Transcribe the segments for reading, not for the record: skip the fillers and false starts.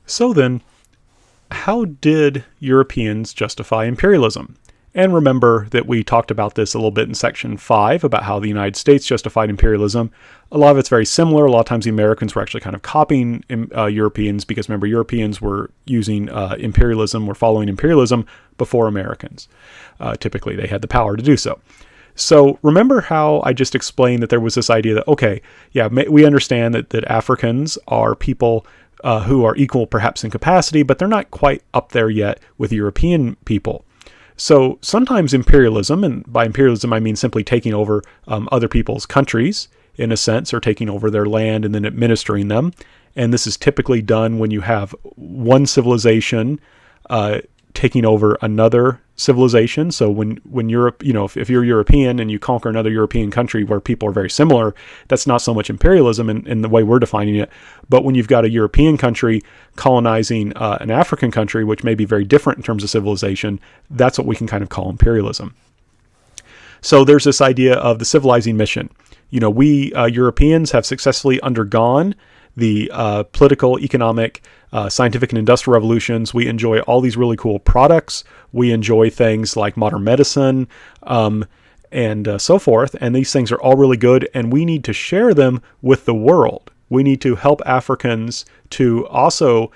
So then, how did Europeans justify imperialism? And remember that we talked about this a little bit in section 5 about how the United States justified imperialism. A lot of it's very similar. A lot of times the Americans were actually kind of copying Europeans because remember, Europeans were using imperialism, were following imperialism before Americans. Typically, they had the power to do so. So remember how I just explained that there was this idea that, okay, yeah, we understand that Africans are people who are equal perhaps in capacity, but they're not quite up there yet with European people. So sometimes imperialism, and by imperialism I mean simply taking over other people's countries in a sense, or taking over their land and then administering them. And this is typically done when you have one civilization taking over another civilization. So when Europe, if you're European and you conquer another European country where people are very similar, that's not so much imperialism in the way we're defining it. But when you've got a European country colonizing an African country, which may be very different in terms of civilization, that's what we can kind of call imperialism. So there's this idea of the civilizing mission. We Europeans have successfully undergone the political, economic, scientific, and industrial revolutions. We enjoy all these really cool products. We enjoy things like modern medicine and so forth. And these things are all really good, and we need to share them with the world. We need to help Africans to also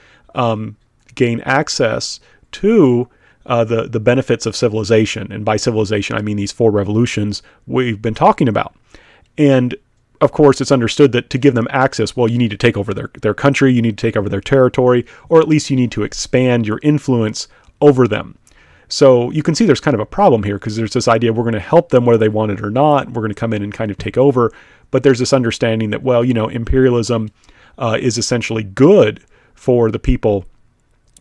gain access to the benefits of civilization. And by civilization, I mean these 4 revolutions we've been talking about. And of course, it's understood that to give them access, well, you need to take over their country, you need to take over their territory, or at least you need to expand your influence over them. So you can see there's kind of a problem here because there's this idea we're going to help them whether they want it or not. We're going to come in and kind of take over. But there's this understanding that, well, imperialism is essentially good for the people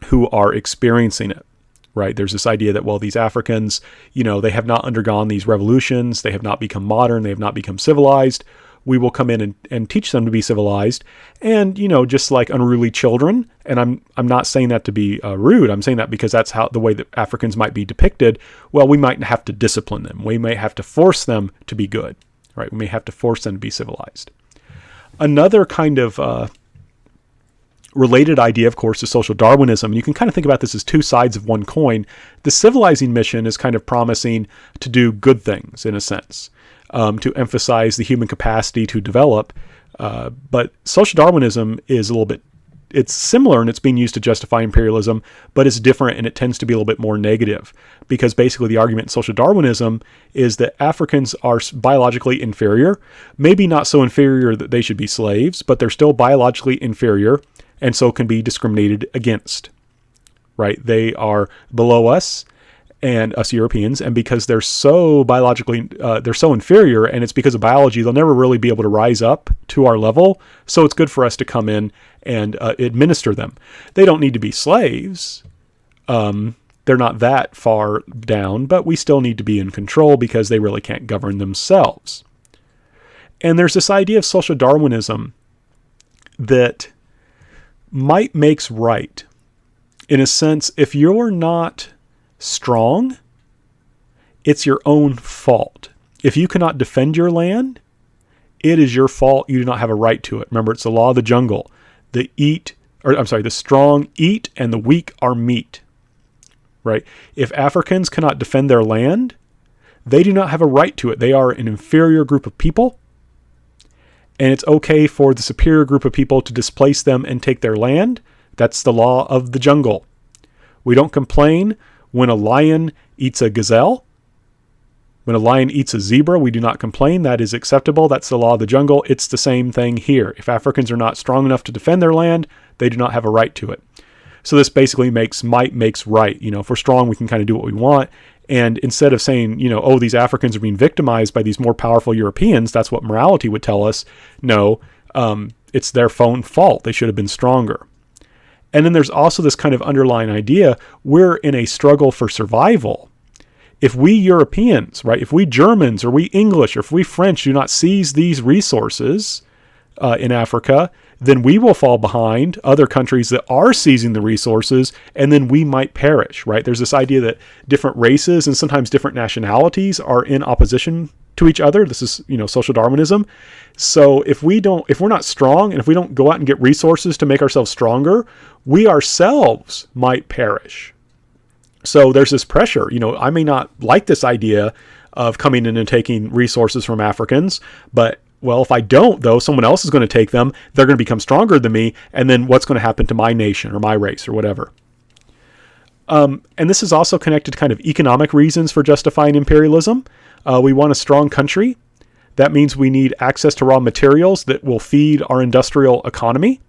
who are experiencing it. Right? There's this idea that, well, these Africans, they have not undergone these revolutions. They have not become modern. They have not become civilized. We will come in and teach them to be civilized. And, just like unruly children, and I'm not saying that to be rude. I'm saying that because that's the way that Africans might be depicted. Well, we might have to discipline them. We may have to force them to be good, right? We may have to force them to be civilized. Another kind of related idea, of course, is social Darwinism. You can kind of think about this as 2 sides of one coin. The civilizing mission is kind of promising to do good things in a sense, to emphasize the human capacity to develop. But social Darwinism is it's similar and it's being used to justify imperialism, but it's different and it tends to be a little bit more negative because basically the argument in social Darwinism is that Africans are biologically inferior, maybe not so inferior that they should be slaves, but they're still biologically inferior and so can be discriminated against, right? They are below us and us Europeans, and because they're so biologically, they're so inferior, and it's because of biology, they'll never really be able to rise up to our level, so it's good for us to come in and administer them. They don't need to be slaves. They're not that far down, but we still need to be in control because they really can't govern themselves. And there's this idea of social Darwinism that might makes right. In a sense, if you're not strong, it's your own fault. If you cannot defend your land, it is your fault. You do not have a right to it. Remember, it's the law of the jungle. The strong eat and the weak are meat. Right? If Africans cannot defend their land, they do not have a right to it. They are an inferior group of people. And it's okay for the superior group of people to displace them and take their land. That's the law of the jungle. We don't complain when a lion eats a gazelle. When a lion eats a zebra, we do not complain. That is acceptable. That's the law of the jungle. It's the same thing here. If Africans are not strong enough to defend their land, they do not have a right to it. So this basically might makes right. If we're strong, we can kind of do what we want. And instead of saying, these Africans are being victimized by these more powerful Europeans, that's what morality would tell us. No, it's their own fault. They should have been stronger. And then there's also this kind of underlying idea, we're in a struggle for survival. If we Europeans, right, if we Germans or we English or if we French do not seize these resources in Africa, then we will fall behind other countries that are seizing the resources, and then we might perish, right? There's this idea that different races and sometimes different nationalities are in opposition to each other. This is, social Darwinism. So if we're not strong, and if we don't go out and get resources to make ourselves stronger, we ourselves might perish. So there's this pressure. I may not like this idea of coming in and taking resources from Africans, but well, if I don't, though, someone else is going to take them. They're going to become stronger than me. And then what's going to happen to my nation or my race or whatever? And this is also connected to kind of economic reasons for justifying imperialism. We want a strong country. That means we need access to raw materials that will feed our industrial economy,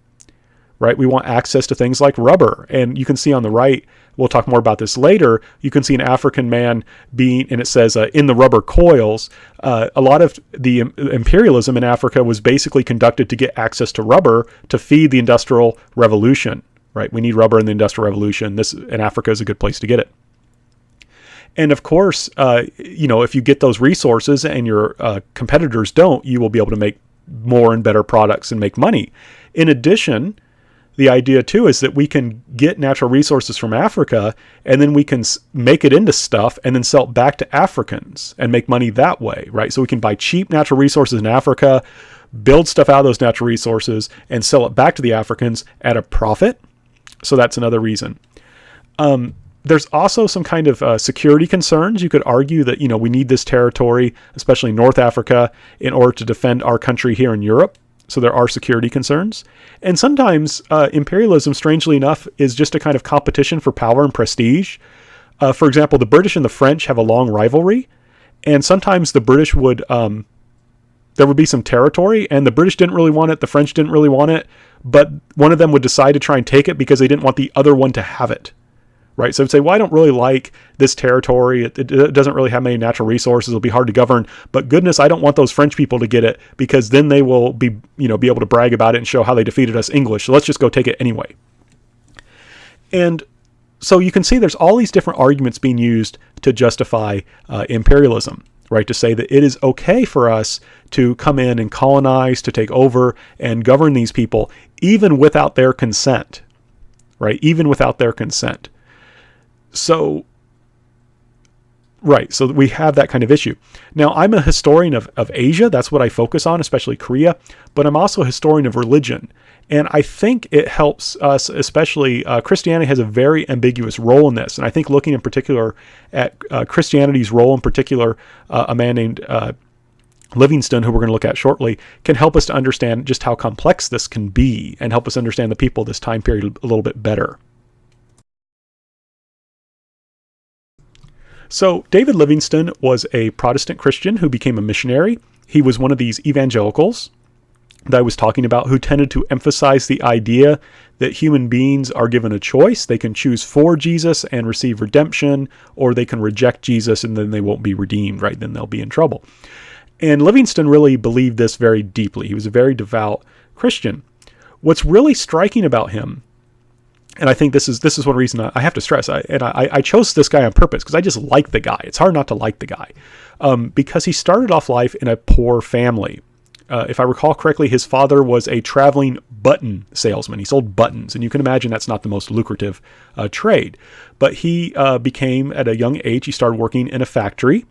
right? We want access to things like rubber. And you can see on the right, we'll talk more about this later, you can see an African man and it says in the rubber coils. A lot of the imperialism in Africa was basically conducted to get access to rubber to feed the Industrial Revolution, right? We need rubber in the Industrial Revolution. This in Africa is a good place to get it. And of course, if you get those resources and your competitors don't, you will be able to make more and better products and make money. In addition, the idea too is that we can get natural resources from Africa and then we can make it into stuff and then sell it back to Africans and make money that way, right? So we can buy cheap natural resources in Africa, build stuff out of those natural resources and sell it back to the Africans at a profit. So that's another reason. There's also some kind of security concerns. You could argue that, we need this territory, especially North Africa, in order to defend our country here in Europe. So there are security concerns. And sometimes imperialism, strangely enough, is just a kind of competition for power and prestige. For example, the British and the French have a long rivalry. And sometimes the British there would be some territory and the British didn't really want it. The French didn't really want it. But one of them would decide to try and take it because they didn't want the other one to have it. Right. So I would say, well, I don't really like this territory. It doesn't really have many natural resources. It'll be hard to govern. But goodness, I don't want those French people to get it because then they will be able to brag about it and show how they defeated us English. So let's just go take it anyway. And so you can see there's all these different arguments being used to justify imperialism, right? To say that it is okay for us to come in and colonize, to take over and govern these people, even without their consent, right? Even without their consent. So we have that kind of issue. Now, I'm a historian of Asia. That's what I focus on, especially Korea. But I'm also a historian of religion. And I think it helps us, especially Christianity has a very ambiguous role in this. And I think looking in particular at Christianity's role in particular, a man named Livingstone, who we're going to look at shortly, can help us to understand just how complex this can be and help us understand the people of this time period a little bit better. So David Livingstone was a Protestant Christian who became a missionary. He was one of these evangelicals that I was talking about who tended to emphasize the idea that human beings are given a choice. They can choose for Jesus and receive redemption, or they can reject Jesus and then they won't be redeemed, right? Then they'll be in trouble. And Livingstone really believed this very deeply. He was a very devout Christian. What's really striking about him, and I think this is one reason I have to stress, I chose this guy on purpose because I just like the guy. It's hard not to like the guy because he started off life in a poor family. If I recall correctly, his father was a traveling button salesman. He sold buttons, and you can imagine that's not the most lucrative trade. But he became, at a young age, he started working in a factory,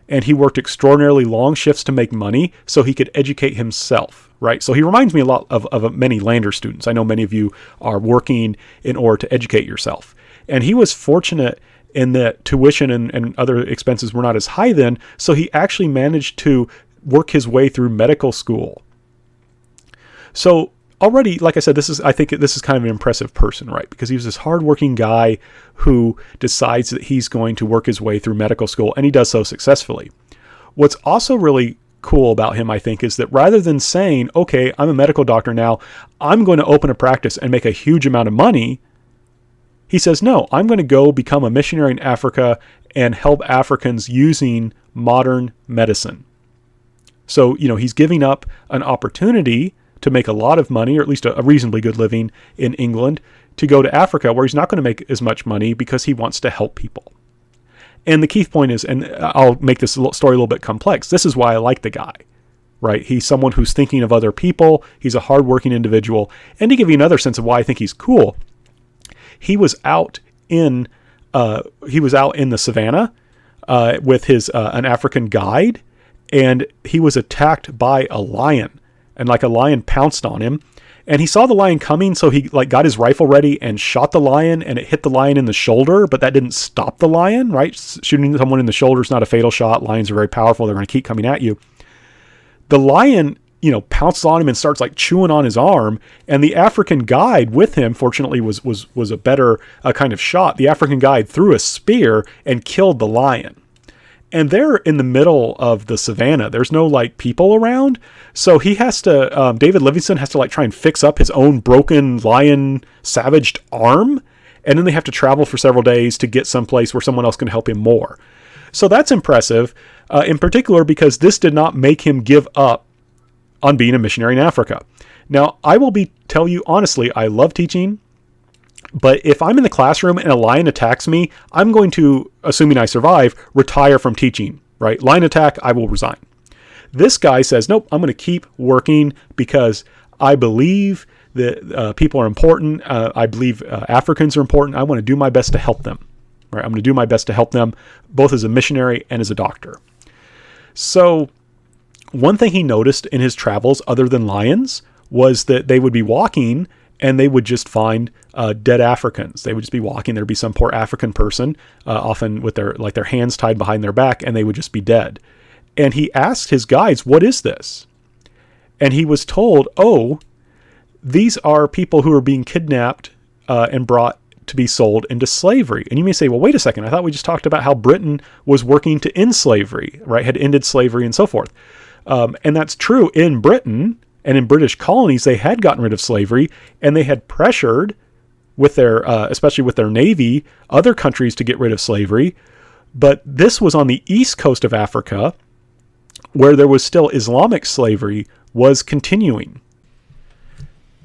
and he worked extraordinarily long shifts to make money so he could educate himself. Right. So he reminds me a lot of many Lander students. I know many of you are working in order to educate yourself. And he was fortunate in that tuition and other expenses were not as high then. So he actually managed to work his way through medical school. So already, like I said, I think this is kind of an impressive person, right? Because he was this hardworking guy who decides that he's going to work his way through medical school, and he does so successfully. What's also really cool about him, I think, is that rather than saying, okay, I'm a medical doctor now, I'm going to open a practice and make a huge amount of money, he says, no, I'm going to go become a missionary in Africa and help Africans using modern medicine. So, he's giving up an opportunity to make a lot of money, or at least a reasonably good living in England, to go to Africa where he's not going to make as much money because he wants to help people. And the key point is, and I'll make this story a little bit complex, this is why I like the guy, right? He's someone who's thinking of other people. He's a hardworking individual. And to give you another sense of why I think he's cool, he was out in the savannah with his an African guide, and he was attacked by a lion, and like a lion pounced on him, and he saw the lion coming, so he like got his rifle ready and shot the lion, and it hit the lion in the shoulder, but that didn't stop the lion, right? Shooting someone in the shoulder is not a fatal shot. Lions are very powerful. They're going to keep coming at you. The lion, pounces on him and starts like chewing on his arm. And the African guide with him, fortunately, was a better kind of shot. The African guide threw a spear and killed the lion. And they're in the middle of the savannah. There's no like people around. So he has to, David Livingstone has to like try and fix up his own broken lion savaged arm. And then they have to travel for several days to get someplace where someone else can help him more. So that's impressive, in particular because this did not make him give up on being a missionary in Africa. Now, I will tell you honestly, I love teaching, but if I'm in the classroom and a lion attacks me, I'm going to, assuming I survive, retire from teaching, right? Lion attack, I will resign. This guy says, nope, I'm going to keep working because I believe that people are important. I believe Africans are important. I want to do my best to help them. Right? I'm going to do my best to help them, both as a missionary and as a doctor. So one thing he noticed in his travels, other than lions, was that they would be walking and they would just find dead Africans. They would just be walking. There'd be some poor African person, often with their hands tied behind their back, and they would just be dead. And he asked his guides, "What is this?" And he was told, "Oh, these are people who are being kidnapped and brought to be sold into slavery." And you may say, well, wait a second. I thought we just talked about how Britain was working to end slavery, right? Had ended slavery and so forth. And that's true in Britain and in British colonies. They had gotten rid of slavery and they had pressured with their, especially with their navy, other countries to get rid of slavery. But this was on the east coast of Africa where there was still Islamic slavery was continuing.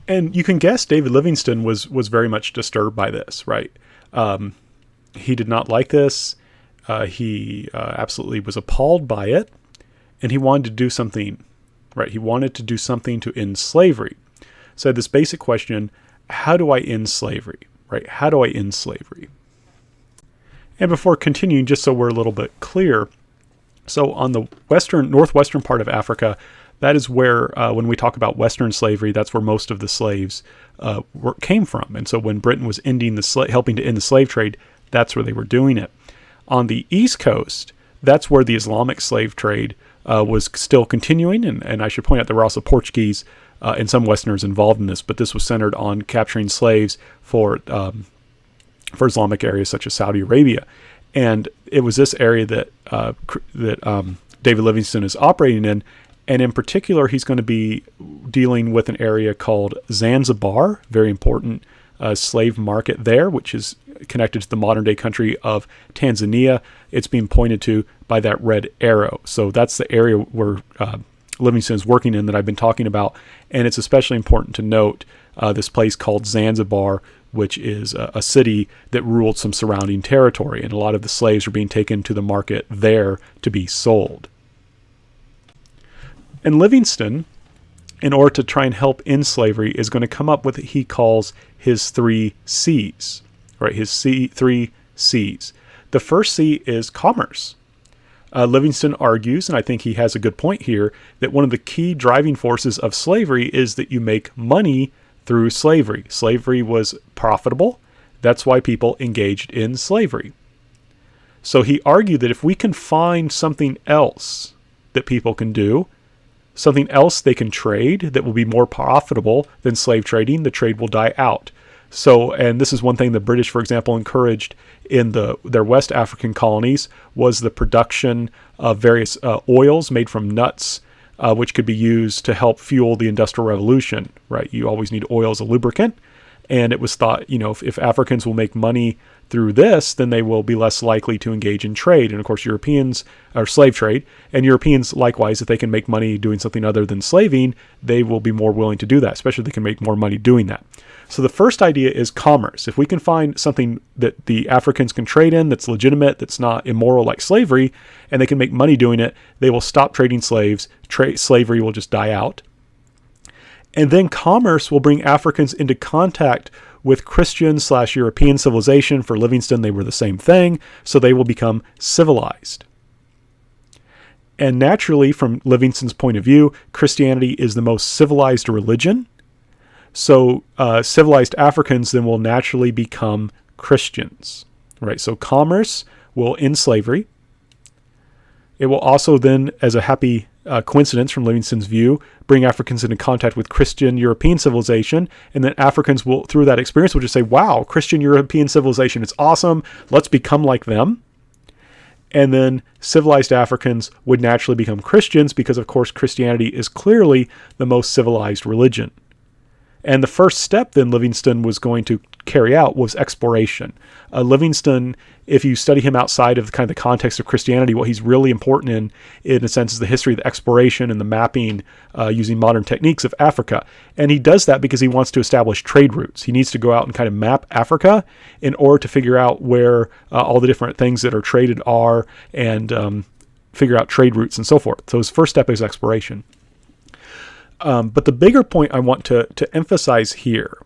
And you can guess David Livingstone was very much disturbed by this, right? He did not like this. He absolutely was appalled by it. And he wanted to do something, right? He wanted to do something to end slavery. So this basic question, how do I end slavery, right? How do I end slavery? And before continuing, just so we're a little bit clear, so on the northwestern part of Africa, that is where, when we talk about Western slavery, that's where most of the slaves came from. And so when Britain was helping to end the slave trade, that's where they were doing it. On the East Coast, that's where the Islamic slave trade was still continuing. And I should point out there were also Portuguese and some Westerners involved in this, but this was centered on capturing slaves for Islamic areas such as Saudi Arabia. And it was this area that David Livingstone is operating in. And in particular, he's going to be dealing with an area called Zanzibar, very important slave market there, which is connected to the modern-day country of Tanzania. It's being pointed to by that red arrow. So that's the area where Livingstone is working in that I've been talking about. And it's especially important to note this place called Zanzibar, which is a city that ruled some surrounding territory. And a lot of the slaves are being taken to the market there to be sold. And Livingstone, in order to try and help end slavery, is going to come up with what he calls his 3 C's, right? His 3 C's. The first C is commerce. Livingstone argues, and I think he has a good point here, that one of the key driving forces of slavery is that you make money through slavery. Slavery was profitable. That's why people engaged in slavery. So he argued that if we can find something else that people can do, something else they can trade that will be more profitable than slave trading, the trade will die out. So, and this is one thing the British, for example, encouraged in their West African colonies, was the production of various oils made from nuts, which could be used to help fuel the Industrial Revolution, right? You always need oil as a lubricant. And it was thought, if Africans will make money through this, then they will be less likely to engage in trade. And of course, Europeans are slave trade, and Europeans likewise, if they can make money doing something other than slaving, they will be more willing to do that, especially if they can make more money doing that. So the first idea is commerce. If we can find something that the Africans can trade in that's legitimate, that's not immoral like slavery, and they can make money doing it, they will stop trading slaves. Slavery will just die out. And then commerce will bring Africans into contact with Christian/European civilization. For Livingstone, they were the same thing, so they will become civilized. And naturally, from Livingstone's point of view, Christianity is the most civilized religion. So civilized Africans then will naturally become Christians, right? So commerce will end slavery. It will also then, as a happy coincidence from Livingstone's view, bring Africans into contact with Christian European civilization. And then Africans will, through that experience, will just say, wow, Christian European civilization, it's awesome. Let's become like them. And then civilized Africans would naturally become Christians because, of course, Christianity is clearly the most civilized religion. And the first step then Livingstone was going to carry out was exploration. Livingstone, if you study him outside of the context of Christianity, what he's really important in a sense, is the history of the exploration and the mapping using modern techniques of Africa. And he does that because he wants to establish trade routes. He needs to go out and kind of map Africa in order to figure out where all the different things that are traded are and figure out trade routes and so forth. So his first step is exploration. But the bigger point I want to emphasize here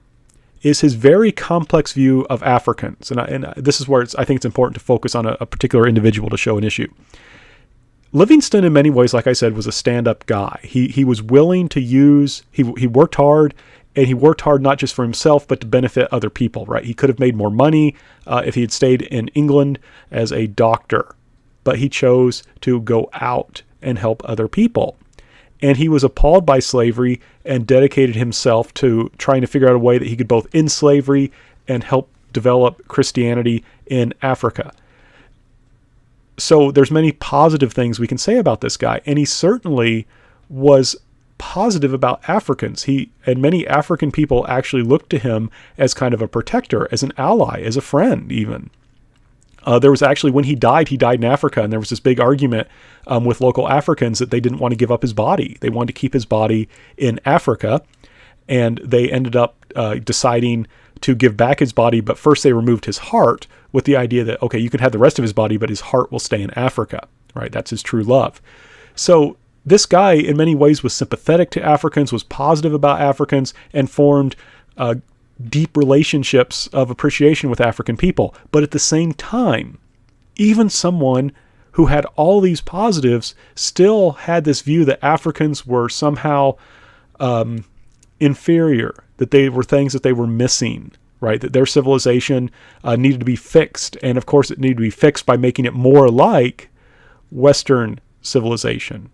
is his very complex view of Africans. And this is where I think it's important to focus on a particular individual to show an issue. Livingstone, in many ways, like I said, was a stand-up guy. He was willing to he worked hard, and he worked hard not just for himself, but to benefit other people, right? He could have made more money if he had stayed in England as a doctor, but he chose to go out and help other people. And he was appalled by slavery and dedicated himself to trying to figure out a way that he could both end slavery and help develop Christianity in Africa. So there's many positive things we can say about this guy. And he certainly was positive about Africans. And many African people actually looked to him as kind of a protector, as an ally, as a friend even. There was actually, when he died in Africa, and there was this big argument with local Africans that they didn't want to give up his body. They wanted to keep his body in Africa, and they ended up deciding to give back his body, but first they removed his heart with the idea that, okay, you can have the rest of his body, but his heart will stay in Africa, right? That's his true love. So this guy, in many ways, was sympathetic to Africans, was positive about Africans, and formed deep relationships of appreciation with African people. But at the same time, even someone who had all these positives still had this view that Africans were somehow inferior, that they were things that they were missing, right? That their civilization needed to be fixed. And of course, it needed to be fixed by making it more like Western civilization,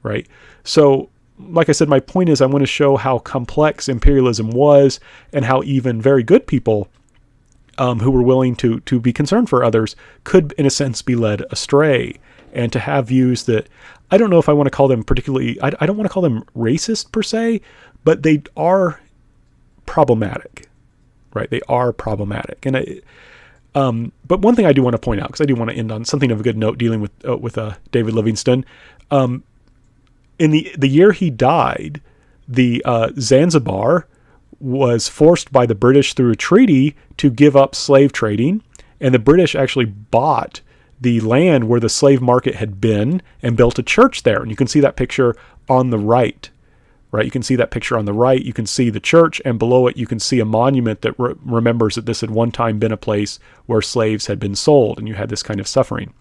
right? So, like I said, my point is I want to show how complex imperialism was and how even very good people who were willing to be concerned for others could, in a sense, be led astray and to have views that I don't know if I want to call them particularly, I don't want to call them racist per se, but they are problematic, right? They are problematic. And but one thing I do want to point out, because I do want to end on something of a good note dealing with David Livingstone. In the year he died, the Zanzibar was forced by the British through a treaty to give up slave trading, and the British actually bought the land where the slave market had been and built a church there. And you can see that picture on the right, right? You can see that picture on the right. You can see the church, and below it you can see a monument that remembers that this had one time been a place where slaves had been sold, and you had this kind of suffering.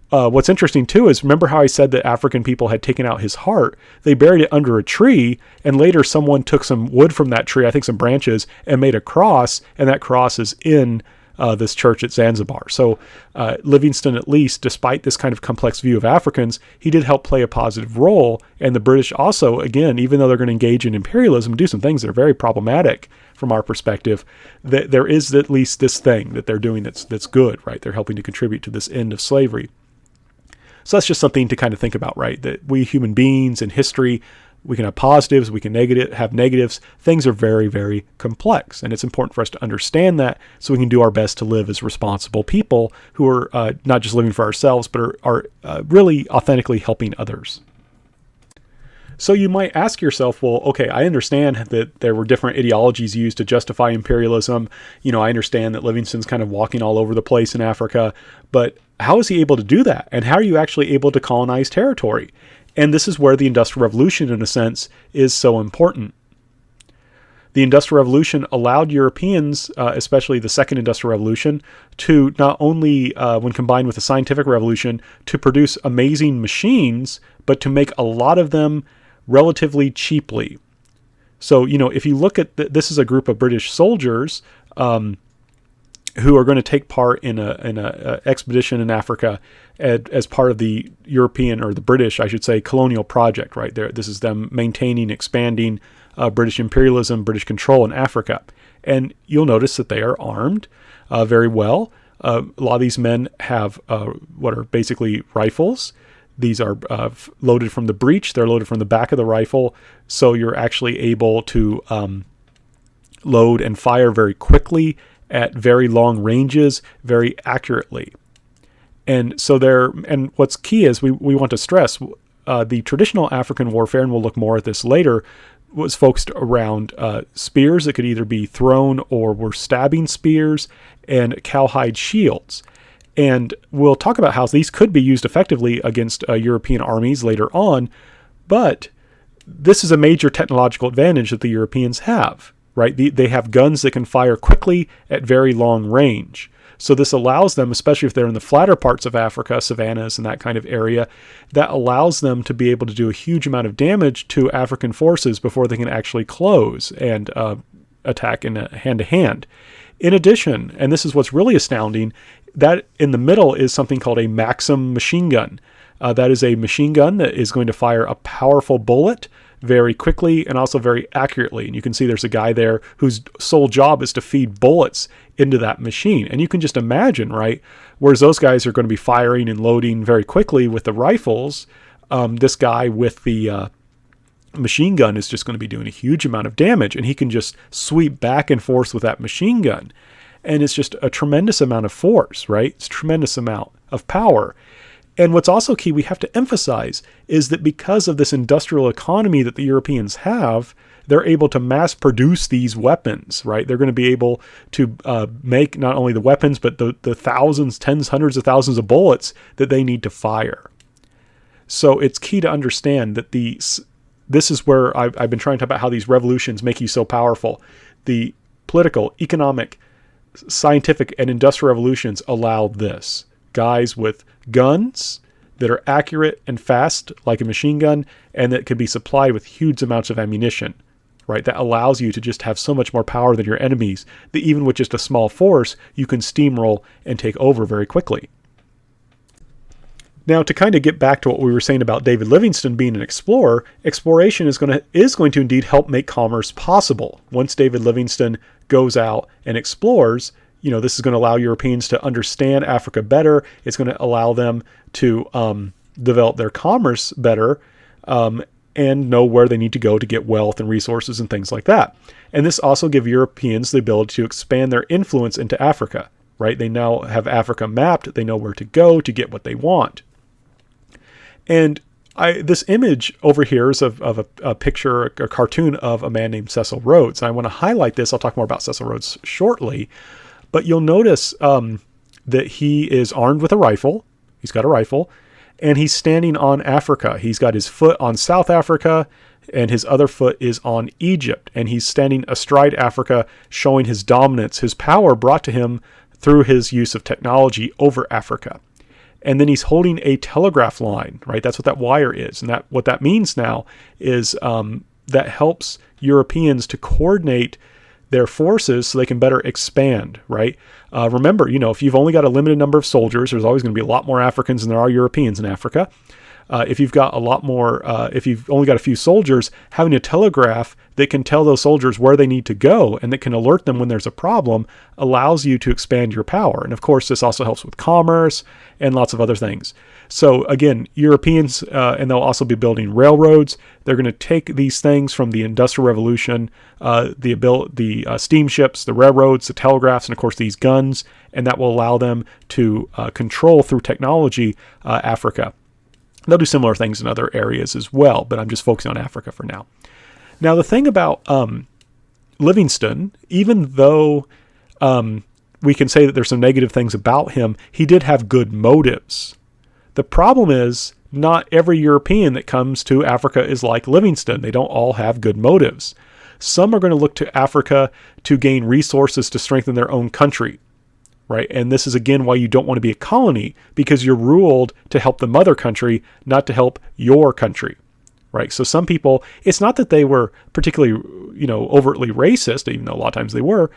What's interesting too is, remember how I said that African people had taken out his heart? They buried it under a tree, and later someone took some wood from that tree, I think some branches, and made a cross, and that cross is in this church at Zanzibar. So Livingstone, at least, despite this kind of complex view of Africans, he did help play a positive role. And the British also, again, even though they're going to engage in imperialism, do some things that are very problematic from our perspective, that there is at least this thing that they're doing that's good, right? They're helping to contribute to this end of slavery. So that's just something to kind of think about, right? That we human beings in history, we can have positives, we can have negatives. Things are very, very complex. And it's important for us to understand that so we can do our best to live as responsible people who are not just living for ourselves, but are really authentically helping others. So you might ask yourself, well, okay, I understand that there were different ideologies used to justify imperialism. You know, I understand that Livingstone's kind of walking all over the place in Africa, but how is he able to do that? And how are you actually able to colonize territory? And this is where the Industrial Revolution, in a sense, is so important. The Industrial Revolution allowed Europeans, especially the Second Industrial Revolution, to not only, when combined with the Scientific Revolution, to produce amazing machines, but to make a lot of them relatively cheaply. So, if you look at this is a group of British soldiers who are going to take part in a expedition in Africa as part of the European, or the British, I should say, colonial project. Right there, this is them maintaining, expanding British imperialism, British control in Africa, and you'll notice that they are armed very well. A lot of these men have what are basically rifles. These are loaded from the breech. They're loaded from the back of the rifle, so you're actually able to load and fire very quickly at very long ranges, very accurately. And so and what's key is we want to stress the traditional African warfare, and we'll look more at this later, was focused around spears that could either be thrown or were stabbing spears, and cowhide shields. And we'll talk about how these could be used effectively against European armies later on, but this is a major technological advantage that the Europeans have, right? They have guns that can fire quickly at very long range. So this allows them, especially if they're in the flatter parts of Africa, savannas and that kind of area, that allows them to be able to do a huge amount of damage to African forces before they can actually close and attack in a hand-to-hand. In addition, and this is what's really astounding, that in the middle is something called a Maxim machine gun. That is a machine gun that is going to fire a powerful bullet very quickly and also very accurately. And you can see there's a guy there whose sole job is to feed bullets into that machine. And you can just imagine, right? Whereas those guys are going to be firing and loading very quickly with the rifles, this guy with the machine gun is just going to be doing a huge amount of damage, and he can just sweep back and forth with that machine gun. And it's just a tremendous amount of force, right? It's a tremendous amount of power. And what's also key, we have to emphasize, is that because of this industrial economy that the Europeans have, they're able to mass produce these weapons, right? They're going to be able to make not only the weapons, but the thousands, tens, hundreds of thousands of bullets that they need to fire. So it's key to understand that this is where I've been trying to talk about how these revolutions make you so powerful. The political, economic, scientific, and industrial revolutions allow this. Guys with guns that are accurate and fast, like a machine gun, and that can be supplied with huge amounts of ammunition, right? That allows you to just have so much more power than your enemies, that even with just a small force, you can steamroll and take over very quickly. Now, to kind of get back to what we were saying about David Livingstone being an explorer, exploration is going to indeed help make commerce possible. Once David Livingstone goes out and explores, this is going to allow Europeans to understand Africa better. It's going to allow them to develop their commerce better and know where they need to go to get wealth and resources and things like that. And this also gives Europeans the ability to expand their influence into Africa, right? They now have Africa mapped. They know where to go to get what they want. And this image over here is of a picture, a cartoon of a man named Cecil Rhodes. And I want to highlight this. I'll talk more about Cecil Rhodes shortly. But you'll notice that he is armed with a rifle. He's got a rifle. And he's standing on Africa. He's got his foot on South Africa, and his other foot is on Egypt. And he's standing astride Africa, showing his dominance, his power brought to him through his use of technology over Africa. And then he's holding a telegraph line, right? That's what that wire is. And what that means now is that helps Europeans to coordinate their forces so they can better expand, right? Remember, if you've only got a limited number of soldiers, there's always going to be a lot more Africans than there are Europeans in Africa. If you've got a lot more, if you've only got a few soldiers, having a telegraph that can tell those soldiers where they need to go and that can alert them when there's a problem allows you to expand your power. And of course, this also helps with commerce and lots of other things. So again, Europeans, and they'll also be building railroads. They're going to take these things from the Industrial Revolution, the steamships, the railroads, the telegraphs, and of course these guns, and that will allow them to control through technology Africa. They'll do similar things in other areas as well, but I'm just focusing on Africa for now. Now, the thing about Livingstone, even though we can say that there's some negative things about him, he did have good motives. The problem is, not every European that comes to Africa is like Livingstone. They don't all have good motives. Some are going to look to Africa to gain resources to strengthen their own country, right? And this is, again, why you don't want to be a colony, because you're ruled to help the mother country, not to help your country, right? So some people, it's not that they were particularly, overtly racist, even though a lot of times they were.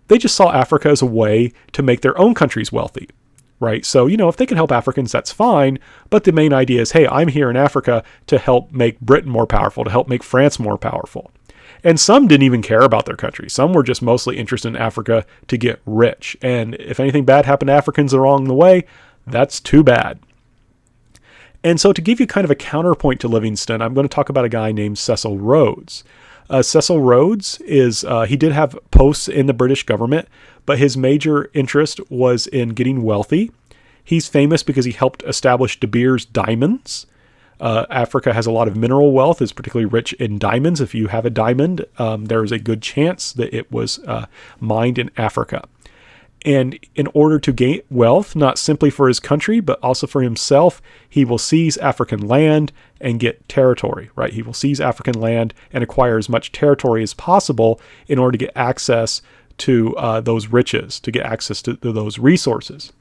They just saw Africa as a way to make their own countries wealthy, right? So, if they can help Africans, that's fine. But the main idea is, hey, I'm here in Africa to help make Britain more powerful, to help make France more powerful. And some didn't even care about their country. Some were just mostly interested in Africa to get rich. And if anything bad happened to Africans along the way, that's too bad. And so to give you kind of a counterpoint to Livingstone, I'm going to talk about a guy named Cecil Rhodes. Cecil Rhodes he did have posts in the British government, but his major interest was in getting wealthy. He's famous because he helped establish De Beers diamonds. Africa has a lot of mineral wealth, is particularly rich in diamonds. If you have a diamond, there is a good chance that it was mined in Africa. And in order to gain wealth, not simply for his country, but also for himself, he will seize African land and get territory, right? He will seize African land and acquire as much territory as possible in order to get access to those riches, to get access to those resources.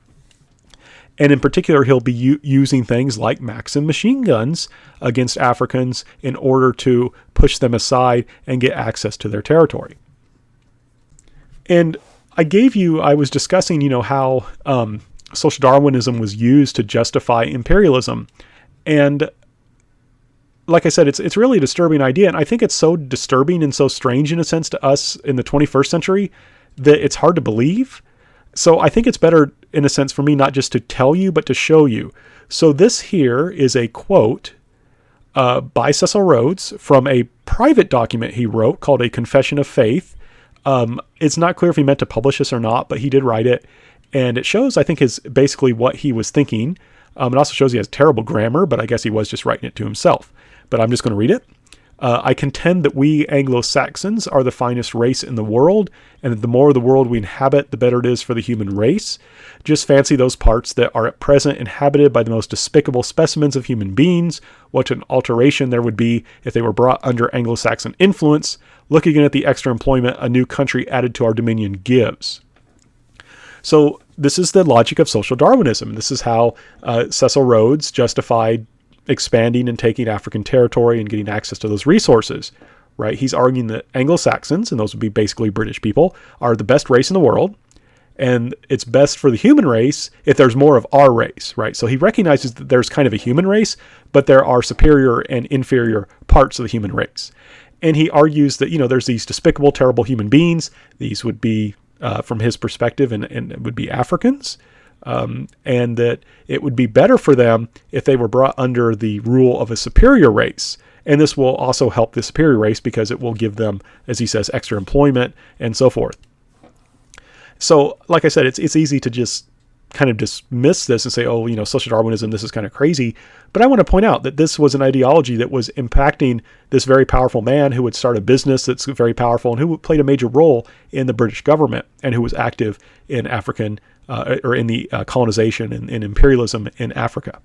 And in particular, he'll be using things like Maxim machine guns against Africans in order to push them aside and get access to their territory. And I was discussing, how social Darwinism was used to justify imperialism. And like I said, it's really a disturbing idea. And I think it's so disturbing and so strange in a sense to us in the 21st century that it's hard to believe. So I think it's better, in a sense, for me not just to tell you, but to show you. So this here is a quote by Cecil Rhodes from a private document he wrote called A Confession of Faith. It's not clear if he meant to publish this or not, but he did write it. And it shows, I think, is basically what he was thinking. It also shows he has terrible grammar, but I guess he was just writing it to himself. But I'm just going to read it. I contend that we Anglo-Saxons are the finest race in the world, and that the more of the world we inhabit, the better it is for the human race. Just fancy those parts that are at present inhabited by the most despicable specimens of human beings. What an alteration there would be if they were brought under Anglo-Saxon influence. Look again at the extra employment a new country added to our dominion gives. So this is the logic of social Darwinism. This is how Cecil Rhodes justified expanding and taking African territory and getting access to those resources, right? He's arguing that Anglo-Saxons, and those would be basically British people, are the best race in the world. And it's best for the human race if there's more of our race, right? So he recognizes that there's kind of a human race, but there are superior and inferior parts of the human race. And he argues that, there's these despicable, terrible human beings. These would be, from his perspective, and it would be Africans. And that it would be better for them if they were brought under the rule of a superior race. And this will also help the superior race because it will give them, as he says, extra employment and so forth. So, like I said, it's easy to just kind of dismiss this and say, social Darwinism, this is kind of crazy. But I want to point out that this was an ideology that was impacting this very powerful man who would start a business that's very powerful and who played a major role in the British government and who was active in African or in the colonization and imperialism in Africa.